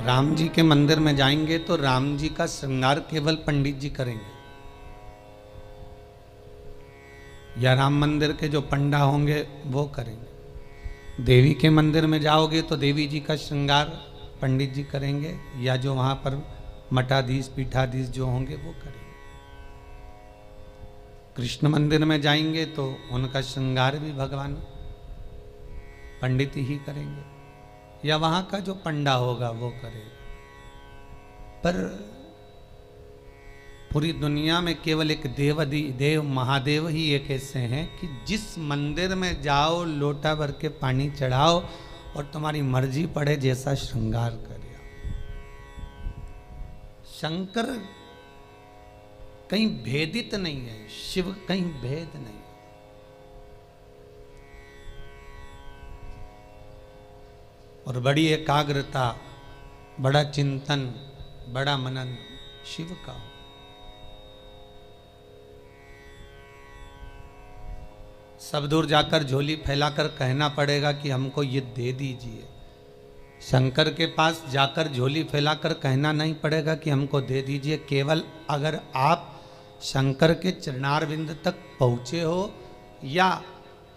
राम जी के मंदिर में जाएंगे तो राम जी का श्रृंगार केवल पंडित जी करेंगे, या राम मंदिर के जो पंडा होंगे वो करेंगे। देवी के मंदिर में जाओगे तो देवी जी का श्रृंगार पंडित जी करेंगे, या जो वहां पर मठाधीश पीठाधीश जो होंगे वो करेंगे। कृष्ण मंदिर में जाएंगे तो उनका श्रृंगार भी भगवान पंडित ही करेंगे, या वहां का जो पंडा होगा वो करेगा। पर पूरी दुनिया में केवल एक देव महादेव ही एक ऐसे हैं कि जिस मंदिर में जाओ लोटा भर के पानी चढ़ाओ और तुम्हारी मर्जी पड़े जैसा श्रृंगार करे। शंकर कहीं भेदित नहीं है, शिव कहीं भेद नहीं। और बड़ी एकाग्रता, बड़ा चिंतन, बड़ा मनन शिव का हो। सब दूर जाकर झोली फैलाकर कहना पड़ेगा कि हमको ये दे दीजिए। शंकर के पास जाकर झोली फैलाकर कहना नहीं पड़ेगा कि हमको दे दीजिए। केवल अगर आप शंकर के चरणारविंद तक पहुँचे हो या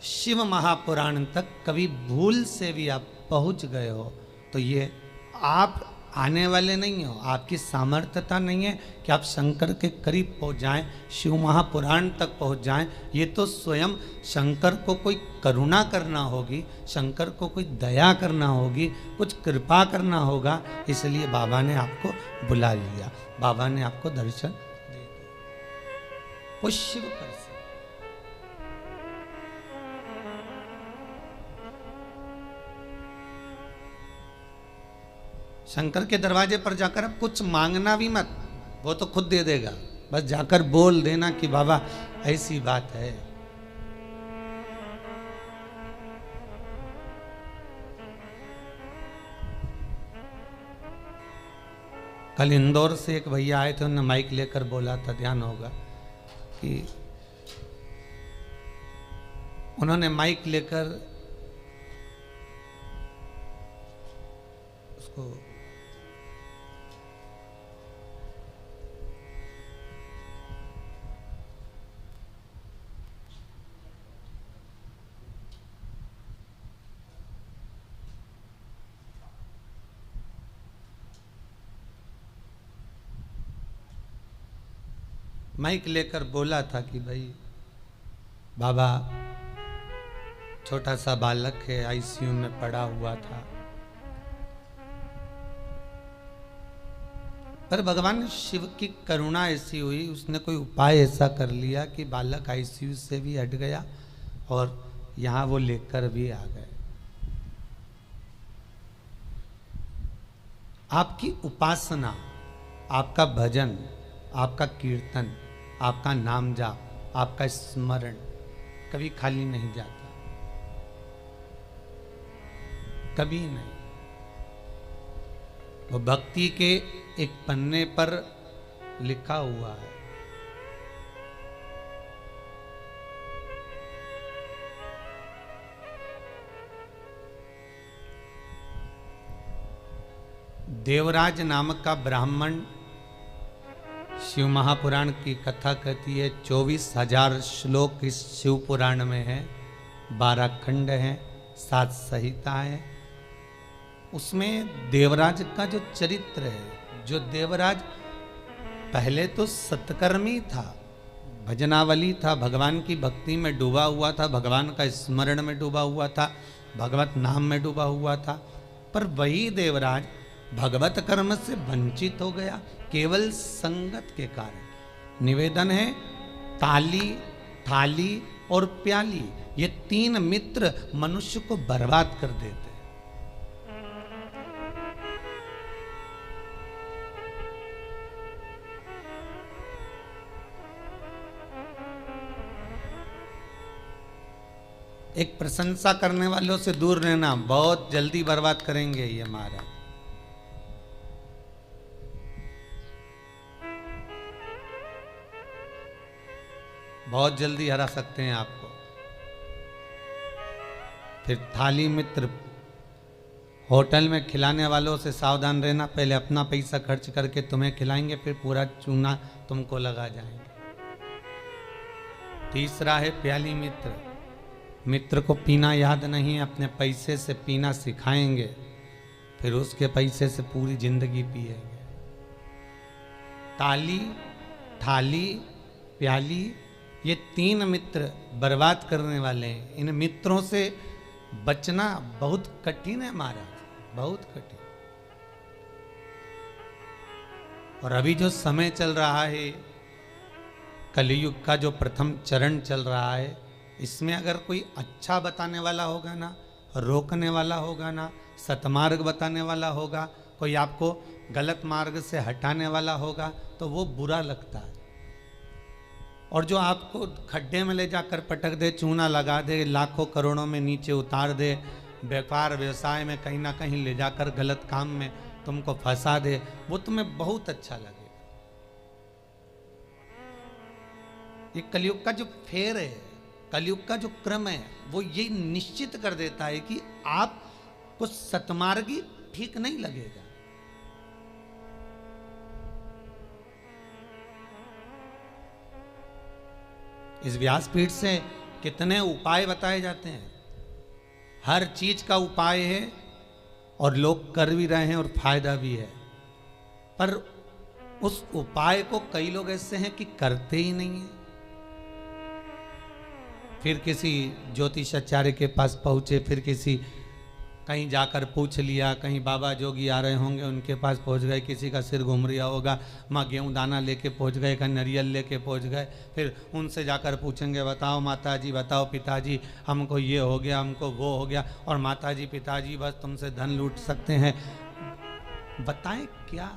शिव महापुराण तक कभी भूल से भी आप पहुँच गए हो तो ये आप आने वाले नहीं हो, आपकी सामर्थ्यता नहीं है कि आप शंकर के करीब पहुँच जाएं, शिव महापुराण तक पहुँच जाएं। ये तो स्वयं शंकर को कोई करुणा करना होगी, शंकर को कोई दया करना होगी, कुछ कृपा करना होगा। इसलिए बाबा ने आपको बुला लिया, बाबा ने आपको दर्शन दे दिया। वो शिव कर से शंकर के दरवाजे पर जाकर अब कुछ मांगना भी मत, वो तो खुद दे देगा। बस जाकर बोल देना कि बाबा ऐसी बात है। कल इंदौर से एक भैया आए थे, उन्होंने माइक लेकर बोला था, ध्यान होगा कि उन्होंने माइक लेकर उसको माइक लेकर बोला था कि भाई बाबा छोटा सा बालक है, आईसीयू में पड़ा हुआ था, पर भगवान शिव की करुणा ऐसी हुई, उसने कोई उपाय ऐसा कर लिया कि बालक आईसीयू से भी हट गया और यहाँ वो लेकर भी आ गए। आपकी उपासना, आपका भजन, आपका कीर्तन, आपका नाम जाप, आपका स्मरण कभी खाली नहीं जाता, कभी नहीं। वो भक्ति के एक पन्ने पर लिखा हुआ है। देवराज नामक का ब्राह्मण शिव महापुराण की कथा कहती है। 24,000 श्लोक इस शिव पुराण में है, 12 खंड हैं, 7 संहिता हैं। उसमें देवराज का जो चरित्र है, जो देवराज पहले तो सत्कर्मी था, भजनावली था, भगवान की भक्ति में डूबा हुआ था, भगवान का स्मरण में डूबा हुआ था, भगवत नाम में डूबा हुआ था। पर वही देवराज भगवत कर्म से वंचित हो गया केवल संगत के कारण। निवेदन है, ताली, थाली और प्याली, ये 3 मित्र मनुष्य को बर्बाद कर देते हैं। एक प्रशंसा करने वालों से दूर रहना, बहुत जल्दी बर्बाद करेंगे ये महाराज। बहुत जल्दी हरा सकते हैं आपको। फिर थाली मित्र होटल में खिलाने वालों से सावधान रहना, पहले अपना पैसा खर्च करके तुम्हें खिलाएंगे, फिर पूरा चूना तुमको लगा जाएंगे। तीसरा है प्याली मित्र। मित्र को पीना याद नहीं, अपने पैसे से पीना सिखाएंगे, फिर उसके पैसे से पूरी जिंदगी पिएंगे। ताली, थाली, प्याली, ये तीन मित्र बर्बाद करने वाले हैं। इन मित्रों से बचना बहुत कठिन है महाराज, बहुत कठिन। और अभी जो समय चल रहा है, कलयुग का जो प्रथम चरण चल रहा है, इसमें अगर कोई अच्छा बताने वाला होगा ना, रोकने वाला होगा ना, सतमार्ग बताने वाला होगा, कोई आपको गलत मार्ग से हटाने वाला होगा, तो वो बुरा लगता है। और जो आपको खड्डे में ले जाकर पटक दे, चूना लगा दे, लाखों करोड़ों में नीचे उतार दे, व्यापार व्यवसाय में कहीं ना कहीं ले जाकर गलत काम में तुमको फंसा दे, वो तुम्हें बहुत अच्छा लगेगा। ये कलयुग का जो फेर है, कलयुग का जो क्रम है, वो ये निश्चित कर देता है कि आपको सतमार्गी ठीक नहीं लगेगा। इस व्यासपीठ से कितने उपाय बताए जाते हैं, हर चीज का उपाय है और लोग कर भी रहे हैं और फायदा भी है, पर उस उपाय को कई लोग ऐसे हैं कि करते ही नहीं है। फिर किसी ज्योतिषाचार्य के पास पहुंचे, फिर किसी कहीं जाकर पूछ लिया, कहीं बाबा जोगी आ रहे होंगे उनके पास पहुंच गए, किसी का सिर घूम रहा होगा, माँ गेहूँ दाना लेके पहुंच गए, कहीं नारियल लेके पहुंच गए, फिर उनसे जाकर पूछेंगे, बताओ माता जी, बताओ पिताजी, हमको ये हो गया, हमको वो हो गया, और माता जी पिताजी बस तुमसे धन लूट सकते हैं। बताएं क्या?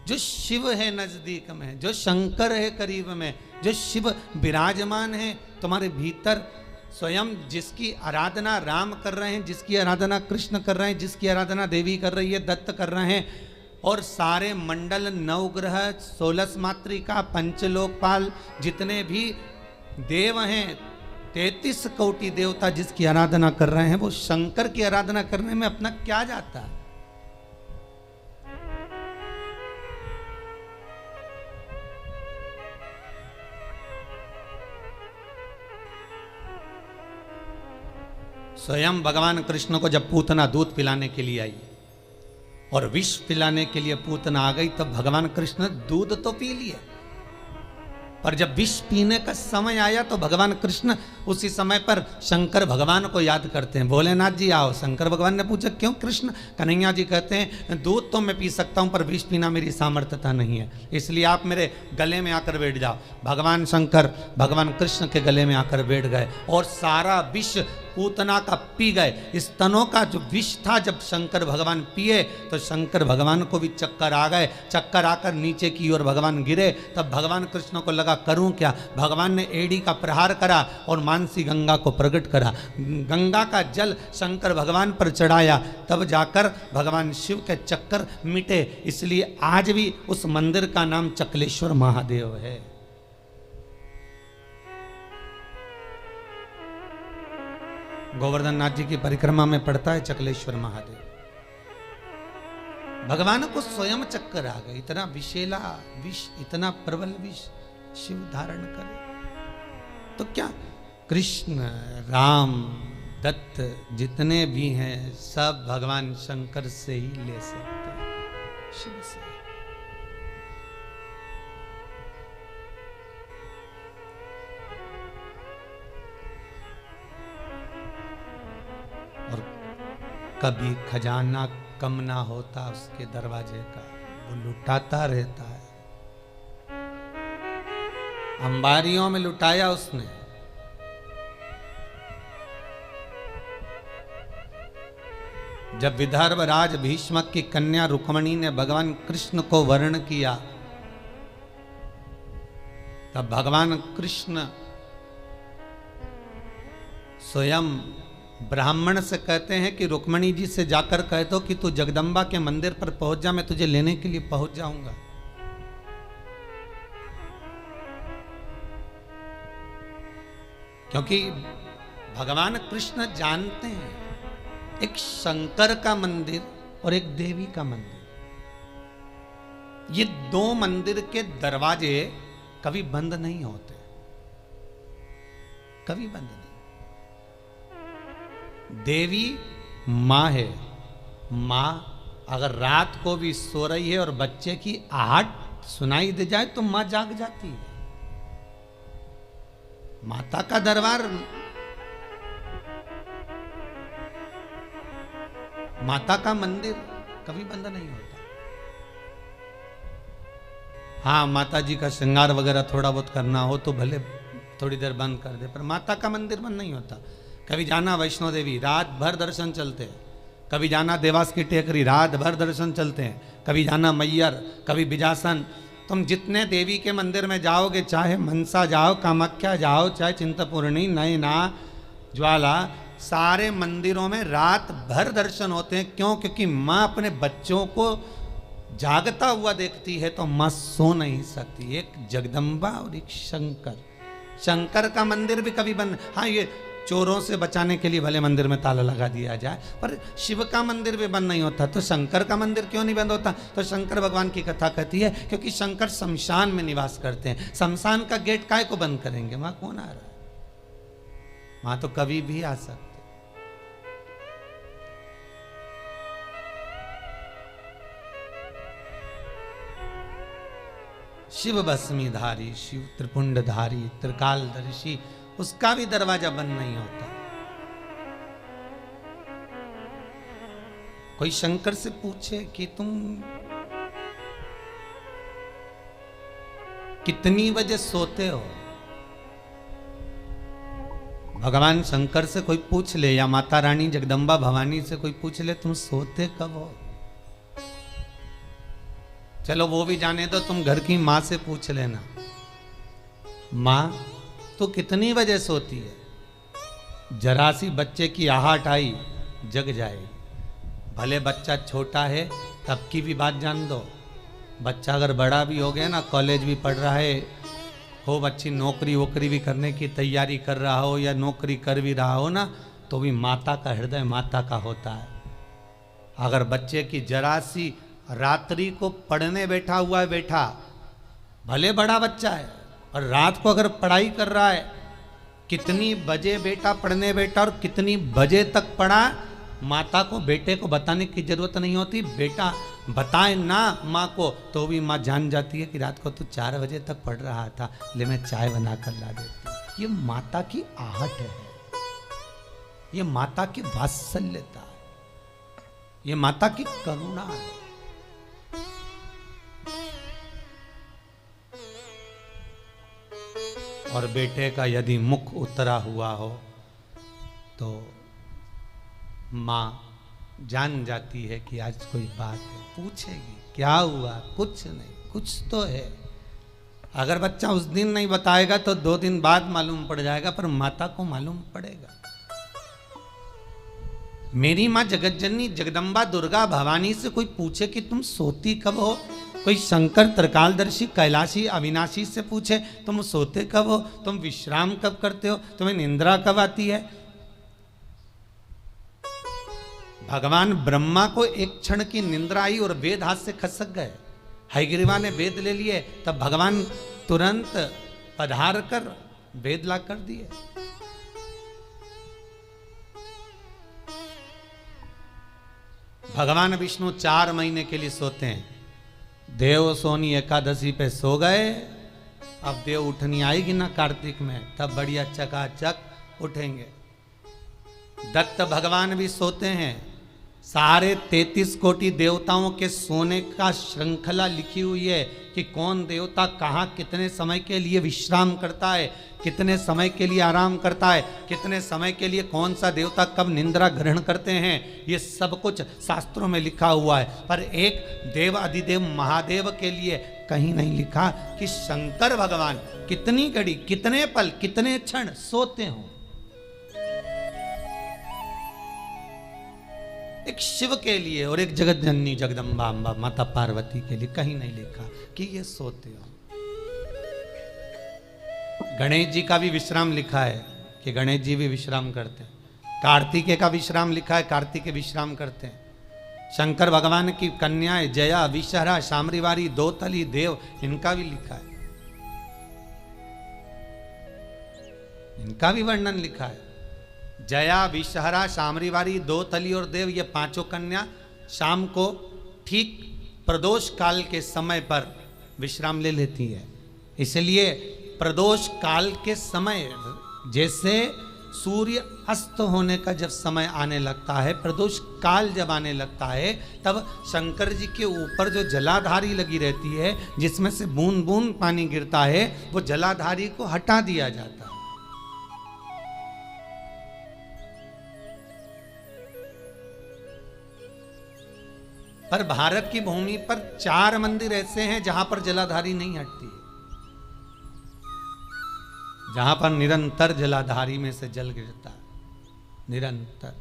जो शिव है नजदीक में, जो शंकर है करीब में, जो शिव विराजमान है तुम्हारे भीतर, स्वयं जिसकी आराधना राम कर रहे हैं, जिसकी आराधना कृष्ण कर रहे हैं, जिसकी आराधना देवी कर रही है, दत्त कर रहे हैं, और सारे मंडल, नवग्रह, 16 मातृका, पंचलोकपाल, जितने भी देव हैं, 33 कोटि देवता जिसकी आराधना कर रहे हैं, वो शंकर की आराधना करने में अपना क्या जाता है? स्वयं भगवान कृष्ण को जब पूतना दूध पिलाने के लिए आई और विष पिलाने के लिए पूतना आ गई, तब भगवान कृष्ण दूध तो पी लिए, पर जब विष पीने का समय आया तो भगवान कृष्ण उसी समय पर शंकर भगवान को याद करते हैं। भोलेनाथ जी आओ। शंकर भगवान ने पूछा क्यों कृष्ण? कन्हैया जी कहते हैं दूध तो मैं पी सकता हूं, पर विष पीना मेरी सामर्थ्यता नहीं है, इसलिए आप मेरे गले में आकर बैठ जाओ। भगवान शंकर भगवान कृष्ण के गले में आकर बैठ गए और सारा विष पूतना का पी गए। स्तनों का जो विष था जब शंकर भगवान पिए तो शंकर भगवान को भी चक्कर आ गए। चक्कर आकर नीचे की ओर भगवान गिरे। तब भगवान कृष्ण को लगा करूं क्या? भगवान ने एड़ी का प्रहार करा और मानसी गंगा को प्रकट करा। गंगा का जल शंकर भगवान पर चढ़ाया, तब जाकर भगवान शिव के चक्कर मिटे। इसलिए आज भी उस मंदिर का नाम चकलेश्वर महादेव है। गोवर्धन नाथ जी की परिक्रमा में पड़ता है चकलेश्वर महादेव। भगवान को स्वयं चक्कर आ गए। इतना विषैला विष, इतना प्रबल विष शिव धारण करे तो क्या? कृष्ण, राम, दत्त जितने भी हैं सब भगवान शंकर से ही ले सकते हैं, शिव से। और कभी खजाना कम ना होता उसके दरवाजे का, वो लुटाता रहता है। अंबारियों में लुटाया उसने। जब विदर्भ राज भीष्मक की कन्या रुक्मणी ने भगवान कृष्ण को वर्ण किया, तब भगवान कृष्ण स्वयं ब्राह्मण से कहते हैं कि रुक्मणी जी से जाकर कह दो कि तू जगदम्बा के मंदिर पर पहुंच जा, मैं तुझे लेने के लिए पहुंच जाऊंगा। क्योंकि भगवान कृष्ण जानते हैं एक शंकर का मंदिर और एक देवी का मंदिर, ये दो मंदिर के दरवाजे कभी बंद नहीं होते, कभी बंद नहीं। देवी मां है, मां अगर रात को भी सो रही है और बच्चे की आहट सुनाई दे जाए तो मां जाग जाती है। माता का दरबार, माता का मंदिर कभी बंद नहीं होता। हाँ, माता जी का श्रृंगार वगैरह थोड़ा बहुत करना हो तो भले थोड़ी देर बंद कर दे, पर माता का मंदिर बंद नहीं होता। कभी जाना वैष्णो देवी, रात भर दर्शन चलते हैं। कभी जाना देवास की टेकरी, रात भर दर्शन चलते हैं। कभी जाना मैयर, कभी बिजासन। तुम जितने देवी के मंदिर में जाओगे, चाहे मनसा जाओ, कामाख्या जाओ, चाहे चिंतपूर्णी, नैना, ज्वाला, सारे मंदिरों में रात भर दर्शन होते हैं। क्यों? क्योंकि माँ अपने बच्चों को जागता हुआ देखती है तो माँ सो नहीं सकती। एक जगदम्बा और एक शंकर। शंकर का मंदिर भी कभी बंद, हाँ ये चोरों से बचाने के लिए भले मंदिर में ताला लगा दिया जाए, पर शिव का मंदिर भी बंद नहीं होता। तो शंकर का मंदिर क्यों नहीं बंद होता? तो शंकर भगवान की कथा कहती है क्योंकि शंकर शमशान में निवास करते हैं। शमशान का गेट काहे को बंद करेंगे? वहां कौन आ रहा है? वहां तो कभी भी आ सकते। शिव भस्मीधारी, शिव त्रिपुंडधारी, त्रिकालदर्शी, उसका भी दरवाजा बंद नहीं होता। कोई शंकर से पूछे कि तुम कितनी बजे सोते हो? भगवान शंकर से कोई पूछ ले या माता रानी जगदम्बा भवानी से कोई पूछ ले, तुम सोते कब हो? चलो वो भी जाने दो, तुम घर की माँ से पूछ लेना, माँ तो कितनी बजे सोती है? जरा सी बच्चे की आहट आई, जग जाएगी। भले बच्चा छोटा है तब की भी बात जान दो। बच्चा अगर बड़ा भी हो गया ना, कॉलेज भी पढ़ रहा है हो, बच्ची नौकरी वोकरी भी करने की तैयारी कर रहा हो या नौकरी कर भी रहा हो ना, तो भी माता का हृदय माता का होता है। अगर बच्चे की जरा सी रात्रि को पढ़ने बैठा हुआ है, बैठा भले बड़ा बच्चा है और रात को अगर पढ़ाई कर रहा है, कितनी बजे बेटा पढ़ने बैठा और कितनी बजे तक पढ़ा, माता को बेटे को बताने की जरूरत नहीं होती। बेटा बताए ना माँ को तो भी माँ जान जाती है कि रात को तू 4 बजे तक पढ़ रहा था, ले मैं चाय बना कर ला देती। ये माता की आहट है, ये माता की वात्सल्यता है, ये माता की करुणा है। और बेटे का यदि मुख उतरा हुआ हो तो माँ जान जाती है कि आज कोई बात है, पूछेगी क्या हुआ, कुछ नहीं, कुछ तो है। अगर बच्चा उस दिन नहीं बताएगा तो 2 दिन बाद मालूम पड़ जाएगा, पर माता को मालूम पड़ेगा। मेरी माँ जगतजननी जगदम्बा दुर्गा भवानी से कोई पूछे कि तुम सोती कब हो, कोई शंकर त्रिकालदर्शी कैलाशी अविनाशी से पूछे तुम सोते कब हो, तुम विश्राम कब करते हो, तुम्हें निंद्रा कब आती है। भगवान ब्रह्मा को एक क्षण की निंद्रा आई और वेद हाथ से खसक गए। हयग्रीवा ने वेद ले लिए, तब भगवान तुरंत पधार कर वेद ला कर दिए। भगवान विष्णु 4 महीने के लिए सोते हैं। देव सोनी एकादशी पे सो गए, अब देव उठनी आएगी ना कार्तिक में, तब बढ़िया चकाचक उठेंगे। दत्त भगवान भी सोते हैं। सारे 33 कोटि देवताओं के सोने का श्रृंखला लिखी हुई है कि कौन देवता कहाँ कितने समय के लिए विश्राम करता है, कितने समय के लिए आराम करता है, कितने समय के लिए कौन सा देवता कब निंद्रा ग्रहण करते हैं, ये सब कुछ शास्त्रों में लिखा हुआ है। पर एक देव अधिदेव महादेव के लिए कहीं नहीं लिखा कि शंकर भगवान कितनी घड़ी, कितने पल, कितने क्षण सोते हों। एक शिव के लिए और एक जगत जननी जगदम्बा अम्बा माता पार्वती के लिए कहीं नहीं लिखा कि ये सोते हो। गणेश जी का भी विश्राम लिखा है कि गणेश जी भी विश्राम करते हैं। कार्तिकेय का विश्राम लिखा है, कार्तिकेय विश्राम करते हैं। शंकर भगवान की कन्याएं जया, विषहरा, शामरीवारी, दोतली, देव, इनका भी लिखा है, इनका भी वर्णन लिखा है। जया, विषहरा, शामरीवारी, दोतली और देव, ये पांचों कन्या शाम को ठीक प्रदोष काल के समय पर विश्राम ले लेती है। इसलिए प्रदोष काल के समय, जैसे सूर्य अस्त होने का जब समय आने लगता है, प्रदोष काल जब आने लगता है, तब शंकर जी के ऊपर जो जलाधारी लगी रहती है, जिसमें से बूंद बूंद पानी गिरता है, वो जलाधारी को हटा दिया जाता है। पर भारत की भूमि पर 4 मंदिर ऐसे हैं जहां पर जलाधारी नहीं हटती है, जहां पर निरंतर जलाधारी में से जल गिरता है, निरंतर।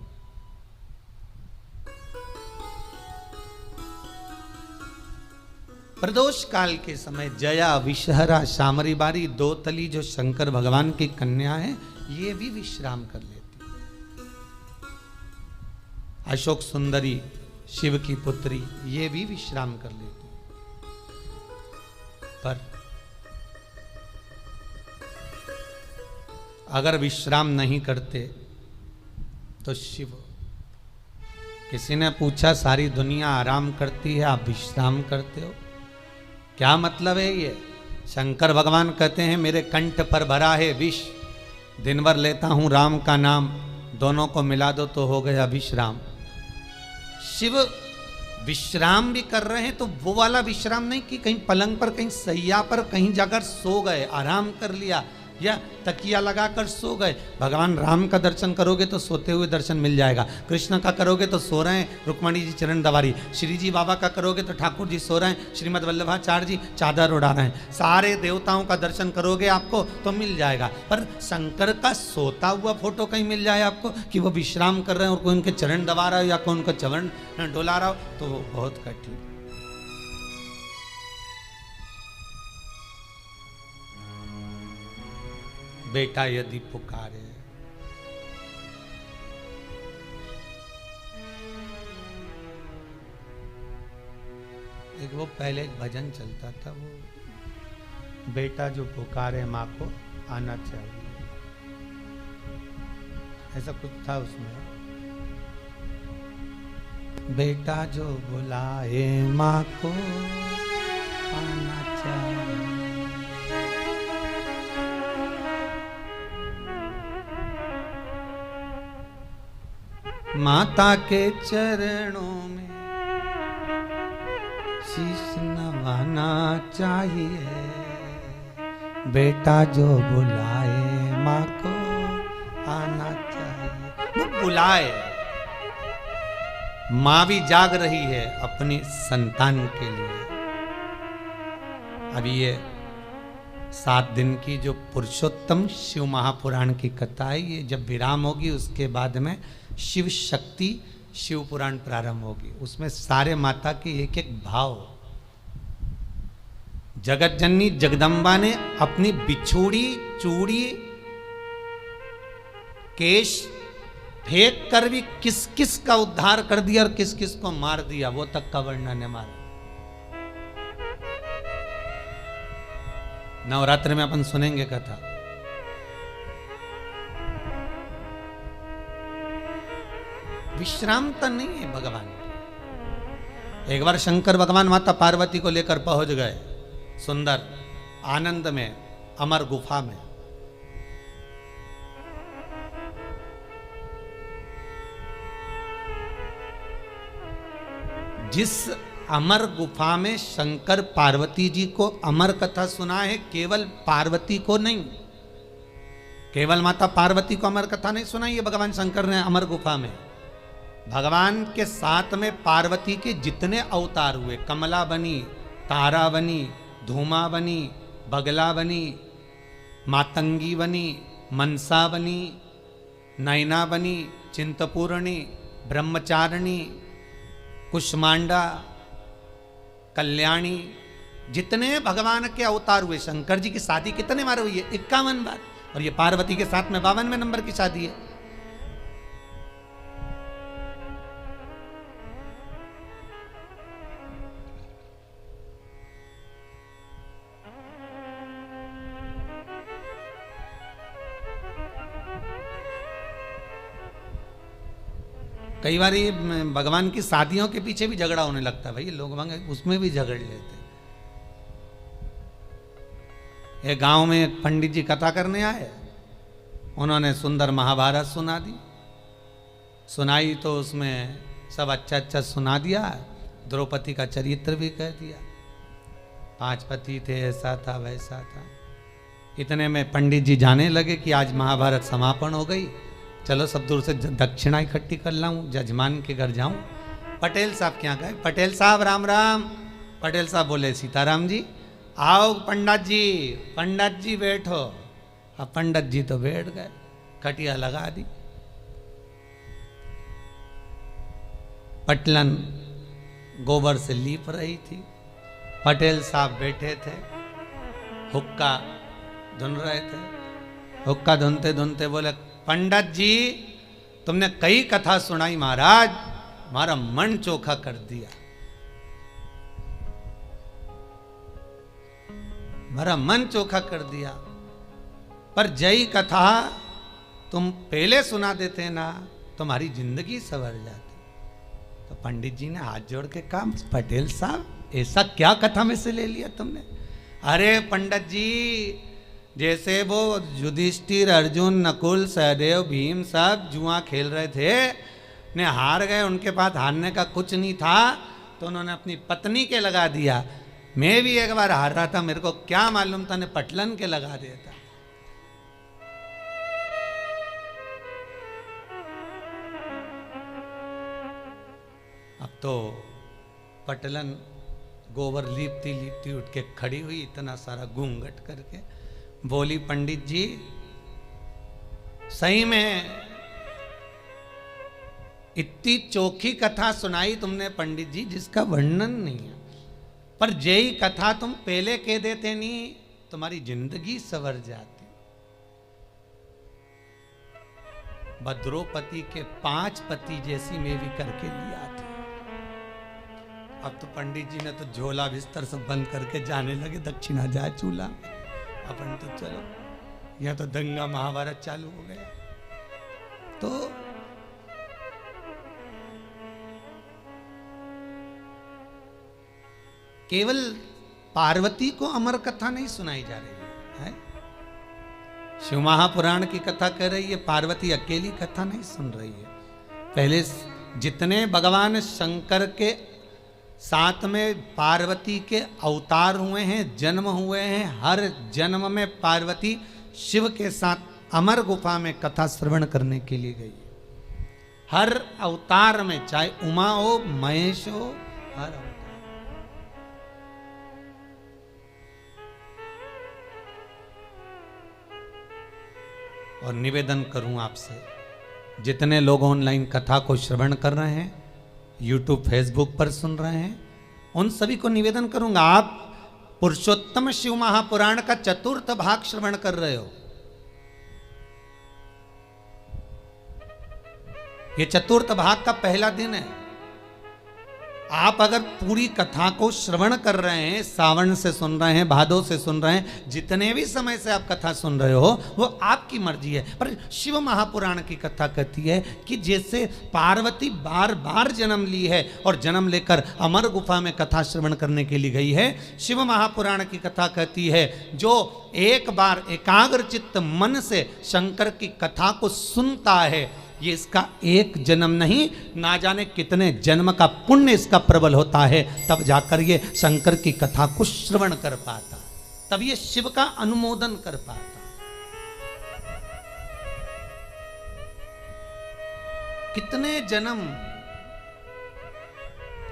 प्रदोष काल के समय जया, विषहरा, शामरीबारी, दोतली जो शंकर भगवान की कन्या है, ये भी विश्राम कर लेती है। अशोक सुंदरी, शिव की पुत्री, ये भी विश्राम कर लेती है। पर अगर विश्राम नहीं करते तो शिव, किसी ने पूछा सारी दुनिया आराम करती है, आप विश्राम करते हो, क्या मतलब है ये? शंकर भगवान कहते हैं मेरे कंठ पर भरा है विष, दिन भर लेता हूं राम का नाम, दोनों को मिला दो तो हो गया विश्राम। शिव विश्राम भी कर रहे हैं तो वो वाला विश्राम नहीं कि कहीं पलंग पर, कहीं सैया पर, कहीं जाकर सो गए, आराम कर लिया, या तकिया लगाकर सो गए। भगवान राम का दर्शन करोगे तो सोते हुए दर्शन मिल जाएगा, कृष्ण का करोगे तो सो रहे हैं, रुक्मणी जी चरण दबारी, श्री जी बाबा का करोगे तो ठाकुर जी सो रहे हैं, श्रीमद वल्लभाचार्य जी चादर उड़ा रहे हैं, सारे देवताओं का दर्शन करोगे आपको तो मिल जाएगा। पर शंकर का सोता हुआ फोटो कहीं मिल जाए आपको कि वो विश्राम कर रहे हैं और कोई उनके चरण दबा रहा हो या कोई उनका चरण डोला रहा हो, तो वो बहुत कठिन। बेटा यदि पुकारे, एक वो पहले एक भजन चलता था, वो बेटा जो पुकारे माँ को आना चाहिए, ऐसा कुछ था उसमें। बेटा जो बुलाए माँ को आना चाहिए। माता के चरणों में शीश नवाना चाहिए, बेटा जो बुलाए माँ को आना चाहिए। वो बुलाए, माँ भी जाग रही है अपनी संतान के लिए। अभी ये 7 दिन की जो पुरुषोत्तम शिव महापुराण की कथा है, ये जब विराम होगी उसके बाद में शिव शक्ति शिव पुराण प्रारंभ होगी। उसमें सारे माता के एक एक भाव, जगत जननी जगदम्बा ने अपनी बिछोड़ी चूड़ी केश फेंक कर भी किस किस का उद्धार कर दिया और किस किस को मार दिया, वो तक का वर्णन है मारा। नवरात्र में अपन सुनेंगे कथा। विश्रामता नहीं है भगवान की। एक बार शंकर भगवान माता पार्वती को लेकर पहुंच गए सुंदर आनंद में, अमर गुफा में। जिस अमर गुफा में शंकर पार्वती जी को अमर कथा सुना है, केवल पार्वती को नहीं, केवल माता पार्वती को अमर कथा नहीं सुनाई है भगवान शंकर ने अमर गुफा में। भगवान के साथ में पार्वती के जितने अवतार हुए, कमला बनी, तारा बनी, धूमा बनी, बगला बनी, मातंगी बनी, मनसा बनी, नैना बनी, चिंतपूर्णी, ब्रह्मचारिणी, कुष्मांडा, कल्याणी, जितने भगवान के अवतार हुए। शंकर जी की शादी कितने बार हुई है? 51 बार। और ये पार्वती के साथ में 52वें नंबर की शादी है। कई बार ये भगवान की शादियों के पीछे भी झगड़ा होने लगता है, भाई लोग उसमें भी झगड़ लेते। एक गांव में एक पंडित जी कथा करने आए, उन्होंने सुंदर महाभारत सुना दी, सुनाई तो उसमें सब अच्छा अच्छा सुना दिया, द्रौपदी का चरित्र भी कह दिया, 5 पति थे, ऐसा था वैसा था। इतने में पंडित जी जाने लगे कि आज महाभारत समापन हो गई, चलो सब दूर से दक्षिणा इकट्ठी कर लाऊं, जजमान के घर जाऊं। पटेल साहब क्या गए, पटेल साहब राम राम। पटेल साहब बोले सीताराम जी। आओ पंडित जी बैठो। अब पंडित जी तो बैठ गए, खटिया लगा दी, पटलन गोबर से लीप रही थी, पटेल साहब बैठे थे, हुक्का धुन रहे थे। हुक्का धुनते धुनते बोले, पंडित जी तुमने कई कथा सुनाई महाराज, हमारा मन चोखा कर दिया, हमारा मन चोखा कर दिया, पर जय कथा तुम पहले सुना देते ना, तुम्हारी जिंदगी संवर जाती। तो पंडित जी ने हाथ जोड़ के कहा, पटेल साहब ऐसा क्या कथा में से ले लिया तुमने? अरे पंडित जी, जैसे वो युधिष्ठिर, अर्जुन, नकुल, सहदेव, भीम सब जुआ खेल रहे थे, ने हार गए, उनके पास हारने का कुछ नहीं था, तो उन्होंने अपनी पत्नी के लगा दिया। मैं भी एक बार हार रहा था, मेरे को क्या मालूम था, ने पटलन के लगा दिया था। अब तो पटलन गोबर लीपती लीपती उठ के खड़ी हुई, इतना सारा घूंघट करके बोली, पंडित जी सही में इतनी चोखी कथा सुनाई तुमने पंडित जी, जिसका वर्णन नहीं है, पर जय कथा तुम पहले कह देते नहीं, तुम्हारी जिंदगी संवर जाती। द्रौपदी के 5 पति जैसी मैं भी करके लिया थी। अब तो पंडित जी ने तो झोला बिस्तर सब बंद करके जाने लगे, दक्षिणा जाए चूल्हा, अपन तो चलो, यह तो दंगा महाभारत चालू हो गया। तो केवल पार्वती को अमर कथा नहीं सुनाई जा रही है, शिव महापुराण की कथा कह रही है, पार्वती अकेली कथा नहीं सुन रही है। पहले जितने भगवान शंकर के साथ में पार्वती के अवतार हुए हैं, जन्म हुए हैं, हर जन्म में पार्वती शिव के साथ अमर गुफा में कथा श्रवण करने के लिए गई। हर अवतार में, चाहे उमा हो, महेश हो, हर अवतार। और निवेदन करूं आपसे, जितने लोग ऑनलाइन कथा को श्रवण कर रहे हैं, यूट्यूब फेसबुक पर सुन रहे हैं, उन सभी को निवेदन करूंगा, आप पुरुषोत्तम शिव महापुराण का 4th भाग श्रवण कर रहे हो। ये 4th भाग का पहला दिन है। आप अगर पूरी कथा को श्रवण कर रहे हैं, सावन से सुन रहे हैं, भादो से सुन रहे हैं, जितने भी समय से आप कथा सुन रहे हो, वो आपकी मर्जी है। पर शिव महापुराण की कथा कहती है कि जैसे पार्वती बार बार जन्म ली है और जन्म लेकर अमर गुफा में कथा श्रवण करने के लिए गई है, शिव महापुराण की कथा कहती है जो एक बार एकाग्र चित्त मन से शंकर की कथा को सुनता है, ये इसका एक जन्म नहीं, ना जाने कितने जन्म का पुण्य इसका प्रबल होता है, तब जाकर ये शंकर की कथा को श्रवण कर पाता, तब ये शिव का अनुमोदन कर पाता। कितने जन्म,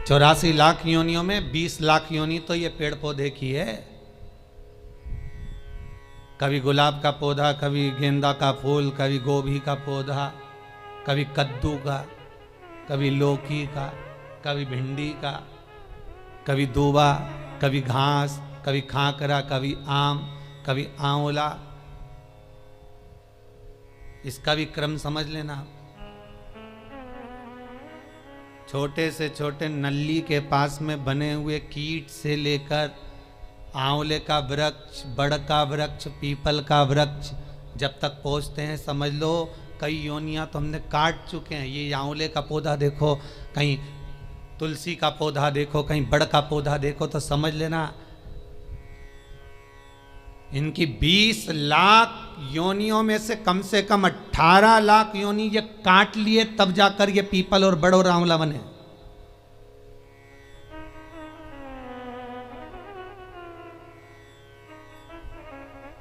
84 लाख योनियों में 20 लाख योनि तो ये पेड़ पौधे की है। कभी गुलाब का पौधा, कभी गेंदा का फूल, कभी गोभी का पौधा, कभी कद्दू का, कभी लौकी का, कभी भिंडी का, कभी दूबा, कभी घास, कभी खाकरा, कभी आम, कभी आंवला। इसका भी क्रम समझ लेना। छोटे से छोटे नल्ली के पास में बने हुए कीट से लेकर आंवले का वृक्ष, बड़ का वृक्ष, पीपल का वृक्ष, जब तक पहुंचते हैं समझ लो कई योनियां तो हमने काट चुके हैं। ये आंवले का पौधा देखो, कहीं तुलसी का पौधा देखो, कहीं बड़ का पौधा देखो, तो समझ लेना इनकी 20 लाख योनियों में से कम 18 लाख योनि ये काट लिए, तब जाकर ये पीपल और बड़ और आंवला बने।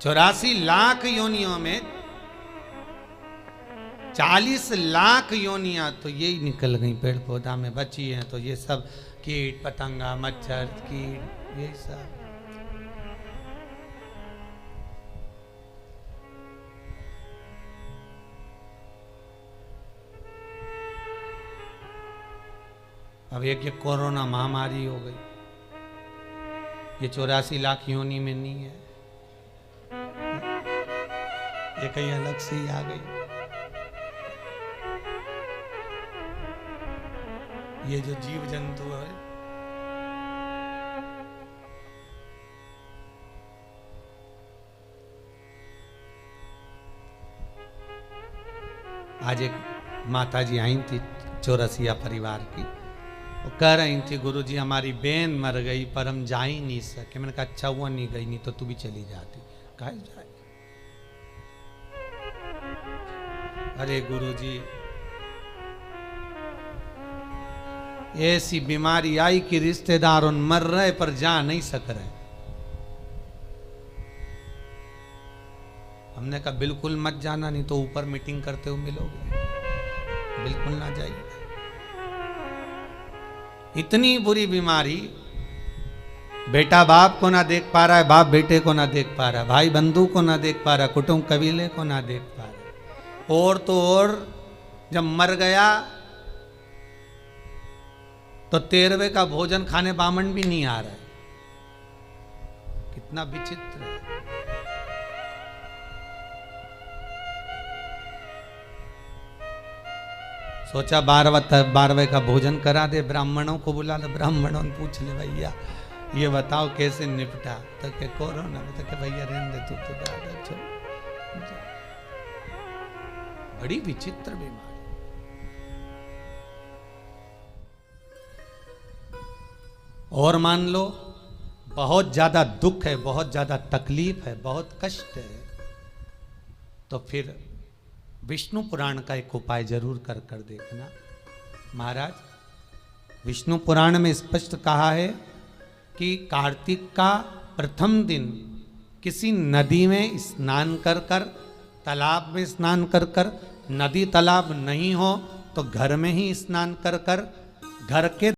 चौरासी लाख योनियों में 40 लाख योनियां तो यही निकल गई पेड़ पौधा में बची हैं। तो ये सब कीट पतंगा मच्छर कीट ये सब। अब एक ये कोरोना महामारी हो गई, ये 84 लाख योनि में नहीं है, ये कहीं अलग से ही आ गई। ये जो जीव जंतु है, आज एक माता जी आई थी चौरसिया परिवार की, वो कह रही थी गुरुजी हमारी बहन मर गई पर हम जा ही नहीं सके। मैंने कहा अच्छा हुआ नहीं गई, नहीं तो तू भी चली जाती। कहा जाए अरे गुरुजी ऐसी बीमारी आई कि रिश्तेदार उन मर रहे पर जा नहीं सक रहे। हमने कहा बिल्कुल मत जाना, नहीं तो ऊपर मीटिंग करते हुए मिलोगे, बिल्कुल ना जाइए। इतनी बुरी बीमारी, बेटा बाप को ना देख पा रहा है, बाप बेटे को ना देख पा रहा है, भाई बंधु को ना देख पा रहा है, कुटुंब कबीले को ना देख पा रहा। और तो और जब मर गया तो 13वें का भोजन खाने बामन भी नहीं आ रहा है। कितना विचित्र है। सोचा 12वें का भोजन करा दे, ब्राह्मणों को बुला ले, ब्राह्मणों ने पूछ ले भैया ये बताओ कैसे निपटा, तो के कोरोना में, तो के भैया रहने दे तू तो दादा छोड़। बड़ी विचित्र बीमारी। और मान लो बहुत ज्यादा दुख है, बहुत ज्यादा तकलीफ है, बहुत कष्ट है, तो फिर विष्णु पुराण का एक उपाय जरूर कर देखना। महाराज विष्णु पुराण में स्पष्ट कहा है कि कार्तिक का प्रथम दिन किसी नदी में स्नान कर कर, तालाब में स्नान कर कर, नदी तालाब नहीं हो तो घर में ही स्नान कर कर, घर के